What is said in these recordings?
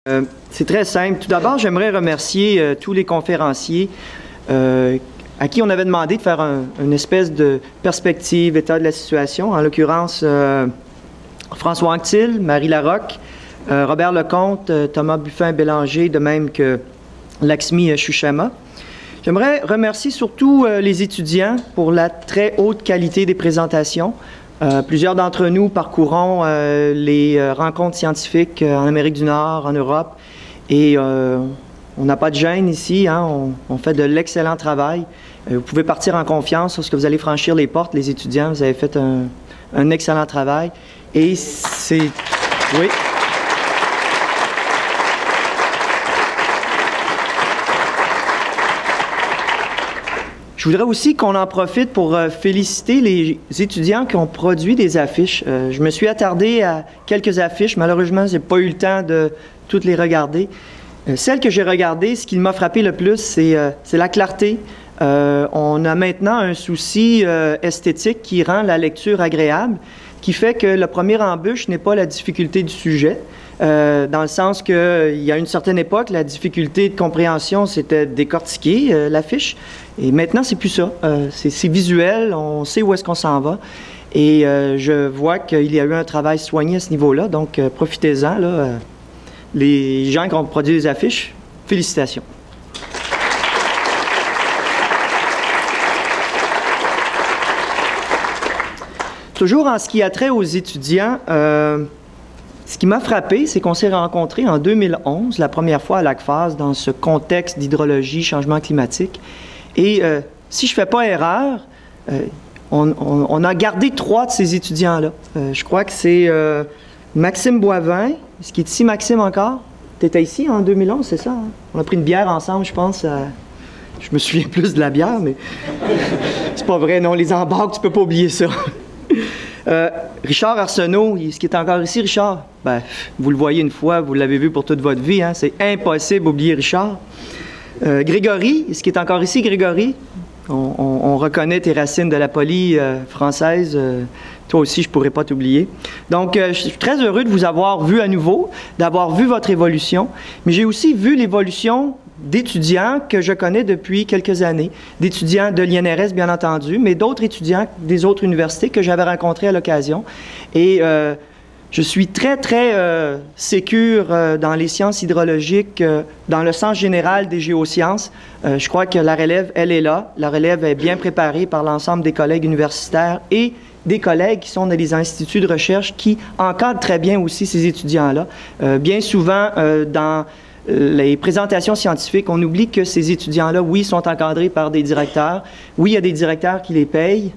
C'est très simple. Tout d'abord, j'aimerais remercier tous les conférenciers à qui on avait demandé de faire une espèce de perspective, état de la situation. En l'occurrence, François Anctil, Marie Larocque, Robert Lecomte, Thomas Buffin-Bélanger, de même que Laxmi Shushama. J'aimerais remercier surtout les étudiants pour la très haute qualité des présentations. Plusieurs d'entre nous parcourons les rencontres scientifiques en Amérique du Nord, en Europe, et on n'a pas de gêne ici, hein, on fait de l'excellent travail. Vous pouvez partir en confiance lorsque vous allez franchir les portes, les étudiants, vous avez fait un excellent travail. Et c'est... Oui. Je voudrais aussi qu'on en profite pour féliciter les étudiants qui ont produit des affiches. Je me suis attardé à quelques affiches. Malheureusement, je n'ai pas eu le temps de toutes les regarder. Celle que j'ai regardée, ce qui m'a frappé le plus, c'est la clarté. On a maintenant un souci esthétique qui rend la lecture agréable, qui fait que le premier embûche n'est pas la difficulté du sujet, dans le sens qu'il y a une certaine époque, la difficulté de compréhension, c'était décortiquer l'affiche, et maintenant, c'est plus ça. C'est visuel, on sait où est-ce qu'on s'en va, et je vois qu'il y a eu un travail soigné à ce niveau-là, donc profitez-en, là. Les gens qui ont produit les affiches, félicitations. Toujours en ce qui a trait aux étudiants, ce qui m'a frappé, c'est qu'on s'est rencontrés en 2011, la première fois à l'ACFAS, dans ce contexte d'hydrologie, changement climatique. Et si je ne fais pas erreur, on a gardé 3 de ces étudiants-là. Je crois que c'est Maxime Boivin. Est-ce qu'il est ici, Maxime, encore? Tu étais ici en 2011, c'est ça? Hein? On a pris une bière ensemble, je pense. Je me souviens plus de la bière, mais c'est pas vrai, non, les embarques, tu peux pas oublier ça. Richard Arsenault, est-ce qu'il est encore ici, Richard? Ben, vous le voyez une fois, vous l'avez vu pour toute votre vie, hein? C'est impossible d'oublier Richard. Grégory, est-ce qu'il est encore ici, Grégory? On reconnaît tes racines de la poly française. Toi aussi, je ne pourrais pas t'oublier. Donc, je suis très heureux de vous avoir vu à nouveau, d'avoir vu votre évolution, mais j'ai aussi vu l'évolution d'étudiants que je connais depuis quelques années, d'étudiants de l'INRS, bien entendu, mais d'autres étudiants des autres universités que j'avais rencontrés à l'occasion. Et je suis très, très sécure dans les sciences hydrologiques, dans le sens général des géosciences. Je crois que la relève, elle est là. La relève est bien préparée par l'ensemble des collègues universitaires et des collègues qui sont dans les instituts de recherche qui encadrent très bien aussi ces étudiants-là. Bien souvent, dans les présentations scientifiques, on oublie que ces étudiants-là, oui, sont encadrés par des directeurs. Oui, il y a des directeurs qui les payent.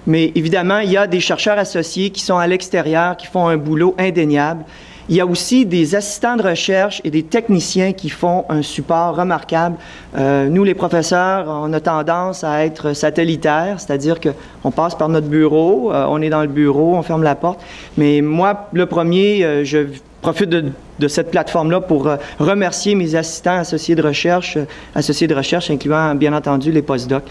Mais évidemment, il y a des chercheurs associés qui sont à l'extérieur, qui font un boulot indéniable. Il y a aussi des assistants de recherche et des techniciens qui font un support remarquable. Nous, les professeurs, on a tendance à être satellitaires, c'est-à-dire qu'on passe par notre bureau, on est dans le bureau, on ferme la porte. Mais moi, le premier, je profite de cette plateforme-là pour remercier mes assistants associés de recherche incluant bien entendu les postdocs.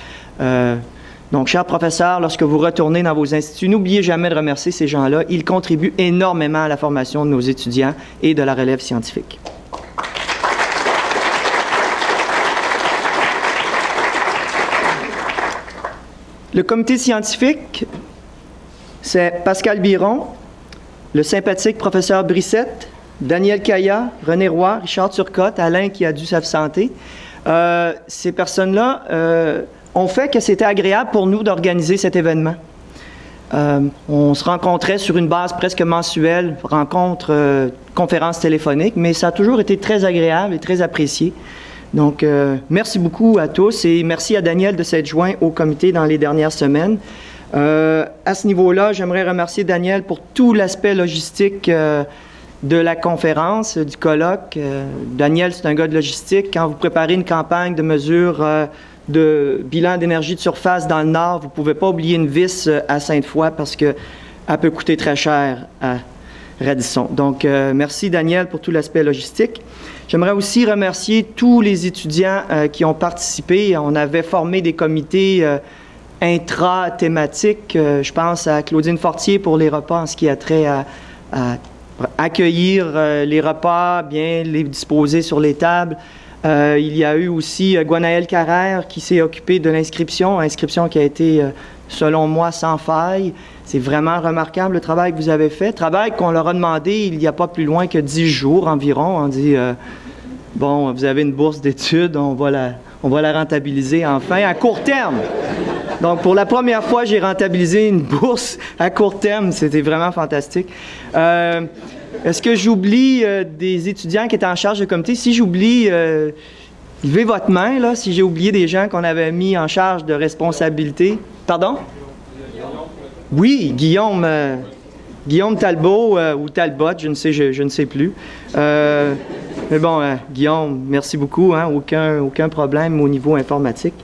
Donc, chers professeurs, lorsque vous retournez dans vos instituts, n'oubliez jamais de remercier ces gens-là. Ils contribuent énormément à la formation de nos étudiants et de la relève scientifique. Le comité scientifique, c'est Pascal Biron, le sympathique professeur Brissette, Daniel Kaya, René Roy, Richard Turcotte, Alain qui a dû s'absenter. Ces personnes-là ont fait que c'était agréable pour nous d'organiser cet événement. On se rencontrait sur une base presque mensuelle, rencontres, conférences téléphoniques, mais ça a toujours été très agréable et très apprécié. Donc, merci beaucoup à tous et merci à Daniel de s'être joint au comité dans les dernières semaines. À ce niveau-là, j'aimerais remercier Daniel pour tout l'aspect logistique de la conférence, du colloque. Daniel, c'est un gars de logistique. Quand vous préparez une campagne de mesures de bilan d'énergie de surface dans le Nord, vous ne pouvez pas oublier une vis à Sainte-Foy parce qu'elle peut coûter très cher à Radisson. Donc, merci Daniel pour tout l'aspect logistique. J'aimerais aussi remercier tous les étudiants qui ont participé. On avait formé des comités intra-thématiques. Je pense à Claudine Fortier pour les repas en ce qui a trait à accueillir les repas, bien les disposer sur les tables. Il y a eu aussi Gwenaëlle Carrère qui s'est occupée de l'inscription, inscription qui a été, selon moi, sans faille. C'est vraiment remarquable le travail que vous avez fait. Travail qu'on leur a demandé il n'y a pas plus loin que 10 jours environ. On dit, bon, vous avez une bourse d'études, on va la rentabiliser enfin à court terme. Donc, pour la première fois, j'ai rentabilisé une bourse à court terme. C'était vraiment fantastique. Est-ce que j'oublie des étudiants qui étaient en charge du comité? Si j'oublie, levez votre main, là, si j'ai oublié des gens qu'on avait mis en charge de responsabilité. Pardon? Oui, Guillaume Talbot ou Talbot, je ne sais plus. Mais bon, Guillaume, merci beaucoup. Hein, aucun problème au niveau informatique.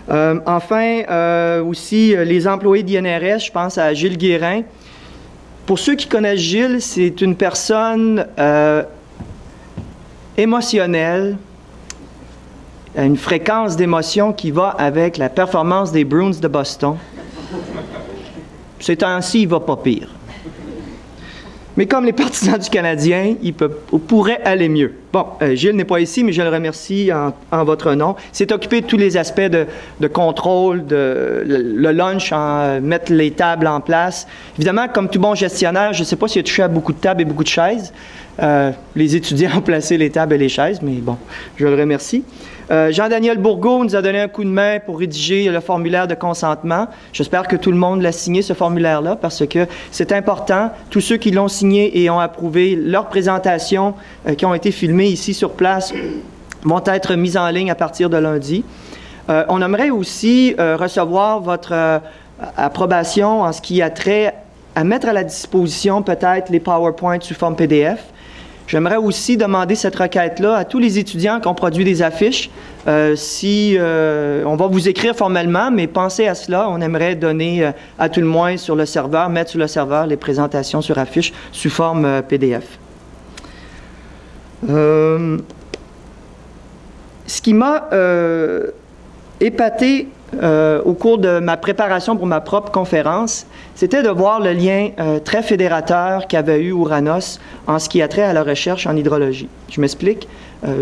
Enfin, aussi, les employés d'INRS, je pense à Gilles Guérin. Pour ceux qui connaissent Gilles, c'est une personne émotionnelle, à une fréquence d'émotion qui va avec la performance des Bruins de Boston. Ces temps-ci, il ne va pas pire. Mais comme les partisans du Canadien, il pourrait aller mieux. Bon, Gilles n'est pas ici, mais je le remercie en votre nom. Il s'est occupé de tous les aspects de contrôle, le lunch, mettre les tables en place. Évidemment, comme tout bon gestionnaire, je ne sais pas s'il a touché à beaucoup de tables et beaucoup de chaises. Les étudiants ont placé les tables et les chaises, mais bon, je le remercie. Jean-Daniel Bourgault nous a donné un coup de main pour rédiger le formulaire de consentement. J'espère que tout le monde l'a signé, ce formulaire-là, parce que c'est important. Tous ceux qui l'ont signé et ont approuvé leurs présentations qui ont été filmées ici sur place vont être mises en ligne à partir de lundi. On aimerait aussi recevoir votre approbation en ce qui a trait à mettre à la disposition peut-être les PowerPoint sous forme PDF. J'aimerais aussi demander cette requête-là à tous les étudiants qui ont produit des affiches. On va vous écrire formellement, mais pensez à cela. On aimerait donner à tout le moins sur le serveur, mettre sur le serveur les présentations sur affiches sous forme PDF. Ce qui m'a épaté au cours de ma préparation pour ma propre conférence, c'était de voir le lien très fédérateur qu'avait eu Ouranos en ce qui a trait à la recherche en hydrologie. Je m'explique.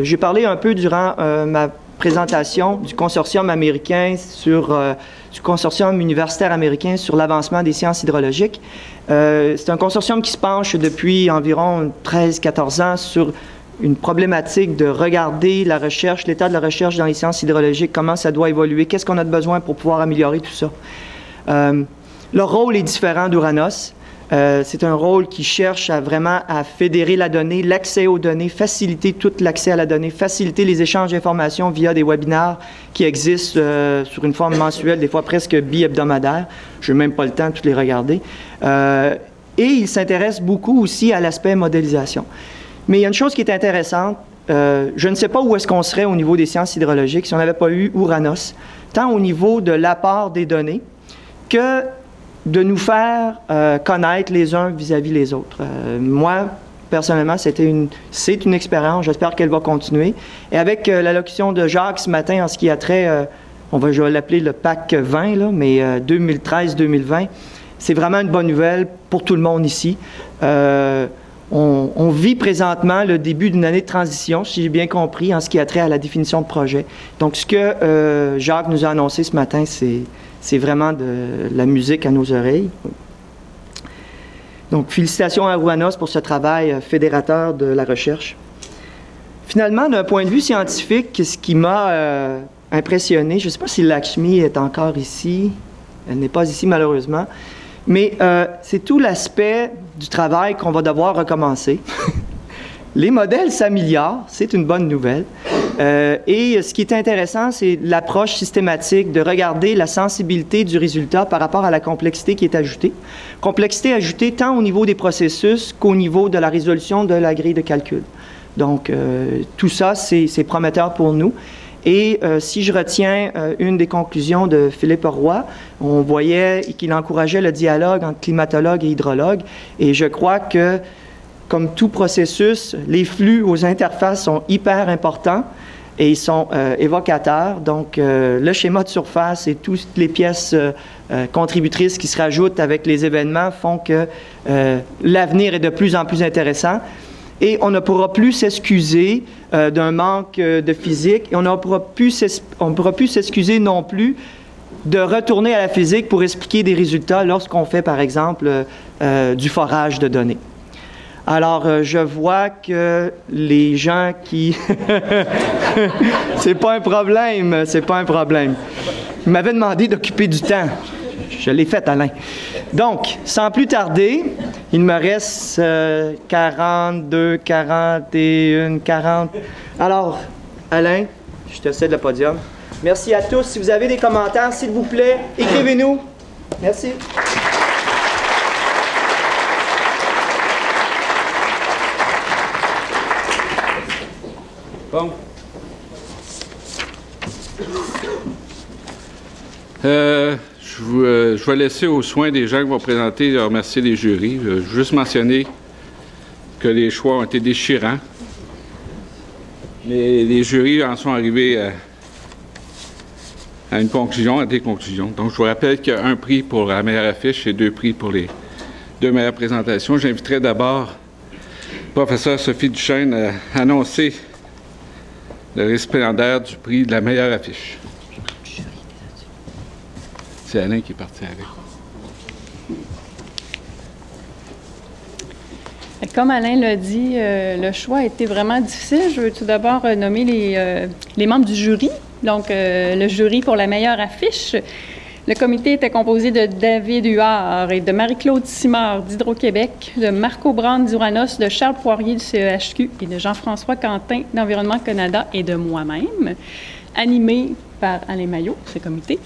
J'ai parlé un peu durant ma présentation du consortium américain du consortium universitaire américain sur l'avancement des sciences hydrologiques. C'est un consortium qui se penche depuis environ 13-14 ans sur une problématique de regarder la recherche, l'état de la recherche dans les sciences hydrologiques, comment ça doit évoluer, qu'est-ce qu'on a de besoin pour pouvoir améliorer tout ça. Leur rôle est différent d'Ouranos. C'est un rôle qui cherche vraiment à fédérer la donnée, l'accès aux données, faciliter tout l'accès à la donnée, faciliter les échanges d'informations via des webinaires qui existent sur une forme mensuelle, des fois presque bi-hebdomadaire. Je n'ai même pas le temps de tous les regarder. Et il s'intéresse beaucoup aussi à l'aspect modélisation. Mais il y a une chose qui est intéressante. Je ne sais pas où est-ce qu'on serait au niveau des sciences hydrologiques si on n'avait pas eu Ouranos, tant au niveau de l'apport des données que de nous faire connaître les uns vis-à-vis les autres. Moi, personnellement, c'est une expérience. J'espère qu'elle va continuer. Et avec l'allocution de Jacques ce matin en ce qui a trait, je vais l'appeler le PAC 20, là, mais 2013-2020, c'est vraiment une bonne nouvelle pour tout le monde ici. On vit présentement le début d'une année de transition, si j'ai bien compris, en ce qui a trait à la définition de projet. Donc, ce que Jacques nous a annoncé ce matin, c'est vraiment de la musique à nos oreilles. Donc, félicitations à Ouranos pour ce travail fédérateur de la recherche. Finalement, d'un point de vue scientifique, ce qui m'a impressionné, je ne sais pas si Lakshmi est encore ici, elle n'est pas ici malheureusement, mais c'est tout l'aspect du travail qu'on va devoir recommencer. Les modèles s'améliorent, c'est une bonne nouvelle. Et ce qui est intéressant, c'est l'approche systématique de regarder la sensibilité du résultat par rapport à la complexité qui est ajoutée. Complexité ajoutée tant au niveau des processus qu'au niveau de la résolution de la grille de calcul. Donc, tout ça, c'est prometteur pour nous. Et si je retiens une des conclusions de Philippe Roy, on voyait qu'il encourageait le dialogue entre climatologues et hydrologues. Et je crois que, comme tout processus, les flux aux interfaces sont hyper importants et ils sont évocateurs. Donc, le schéma de surface et toutes les pièces contributrices qui se rajoutent avec les événements font que l'avenir est de plus en plus intéressant. Et on ne pourra plus s'excuser d'un manque de physique et on ne pourra plus s'excuser non plus de retourner à la physique pour expliquer des résultats lorsqu'on fait, par exemple, du forage de données. Alors, je vois que les gens qui... c'est pas un problème, c'est pas un problème. Ils m'avaient demandé d'occuper du temps. Je l'ai fait, Alain. Donc, sans plus tarder, il me reste 42, 41, 40... Alors, Alain, je te cède le podium. Merci à tous. Si vous avez des commentaires, s'il vous plaît, écrivez-nous. Merci. Bon. Je vais laisser aux soins des gens qui vont présenter et remercier les jurys. Je veux juste mentionner que les choix ont été déchirants. Mais les jurys en sont arrivés à une conclusion, à des conclusions. Donc, je vous rappelle qu'il y a un prix pour la meilleure affiche et 2 prix pour les 2 meilleures présentations. J'inviterai d'abord le professeur Sophie Duchesne à annoncer le récipiendaire du prix de la meilleure affiche. C'est Alain qui est parti avec. Comme Alain l'a dit, le choix a été vraiment difficile. Je veux tout d'abord nommer les membres du jury. Donc, le jury pour la meilleure affiche. Le comité était composé de David Huard et de Marie-Claude Simard d'Hydro-Québec, de Marco Brand d'Uranos, de Charles Poirier du CEHQ et de Jean-François Quentin d'Environnement Canada et de moi-même, animé par Alain Maillot, ce comité.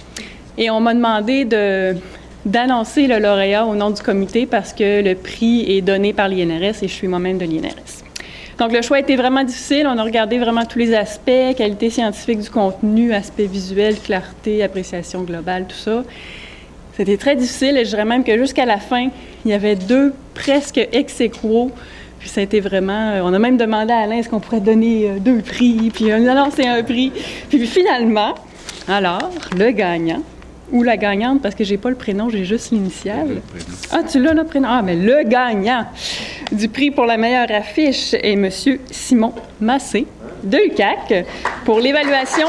Et on m'a demandé d'annoncer le lauréat au nom du comité parce que le prix est donné par l'INRS et je suis moi-même de l'INRS. Donc, le choix a été vraiment difficile. On a regardé vraiment tous les aspects, qualité scientifique du contenu, aspect visuel, clarté, appréciation globale, tout ça. C'était très difficile et je dirais même que jusqu'à la fin, il y avait 2 presque ex-aequo. Puis ça a été vraiment... on a même demandé à Alain est-ce qu'on pourrait donner 2 prix, puis on a lancé un prix. Puis finalement, alors, le gagnant, ou la gagnante, parce que j'ai pas le prénom, j'ai juste l'initiale. Ah, tu l'as, le prénom? Ah, mais le gagnant du prix pour la meilleure affiche est M. Simon Massé de UQAC pour l'évaluation.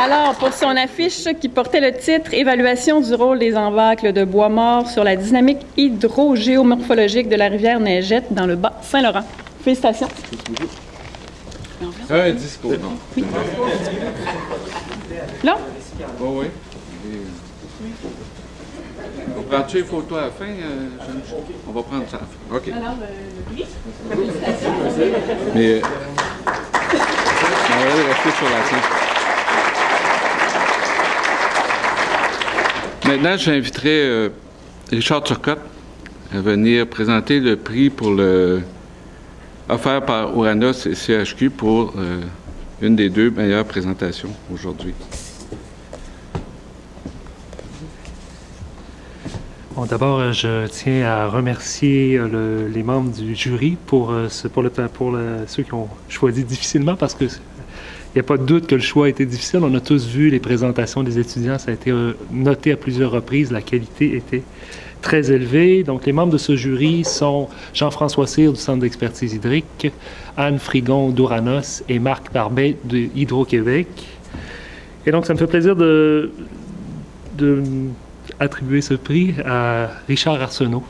Alors, pour son affiche qui portait le titre « Évaluation du rôle des embâcles de bois mort sur la dynamique hydrogéomorphologique de la rivière Neigette dans le Bas-Saint-Laurent ». Félicitations. Un discours, non? Oui. Là? Oh, oui. On prend-tu les photos à la fin? On va prendre ça à la fin. OK. Alors, le prix. Mais on va rester sur la scène. Maintenant, j'inviterai Richard Turcotte à venir présenter le prix pour offert par Uranos et CHQ pour une des 2 meilleures présentations aujourd'hui. Bon, d'abord, je tiens à remercier les membres du jury pour ceux qui ont choisi difficilement parce que il n'y a pas de doute que le choix a été difficile. On a tous vu les présentations des étudiants. Ça a été noté à plusieurs reprises. La qualité était très élevée. Donc, les membres de ce jury sont Jean-François Cyr du Centre d'expertise hydrique, Anne Frigon d'Uranos et Marc Barbet de Hydro-Québec. Et donc, ça me fait plaisir de attribuer ce prix à Richard Arsenault.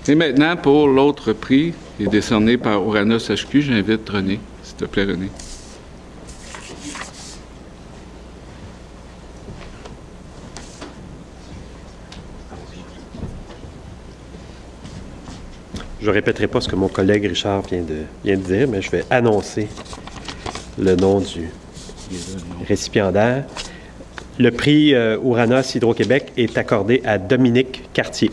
Et maintenant, pour l'autre prix, qui est décerné par Uranos HQ, j'invite René. S'il te plaît, René. Je ne répéterai pas ce que mon collègue Richard vient de dire, mais je vais annoncer le nom du récipiendaire. Le prix Uranos Hydro-Québec est accordé à Dominique Cartier.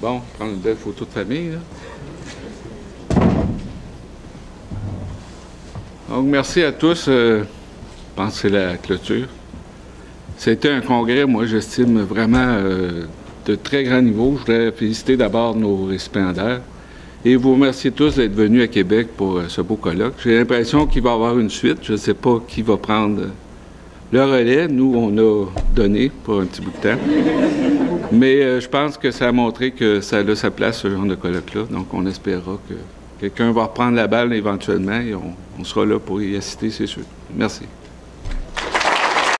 Bon, prendre une belle photo de famille, là. Donc, merci à tous. Je pense que c'est la clôture. C'était un congrès, moi, j'estime vraiment de très grand niveau. Je voudrais féliciter d'abord nos récipiendaires et vous remercier tous d'être venus à Québec pour ce beau colloque. J'ai l'impression qu'il va y avoir une suite. Je ne sais pas qui va prendre le relais. Nous, on a donné pour un petit bout de temps. Mais je pense que ça a montré que ça a sa place, ce genre de colloque-là. Donc, on espérera que quelqu'un va reprendre la balle éventuellement et on sera là pour y assister, c'est sûr. Merci.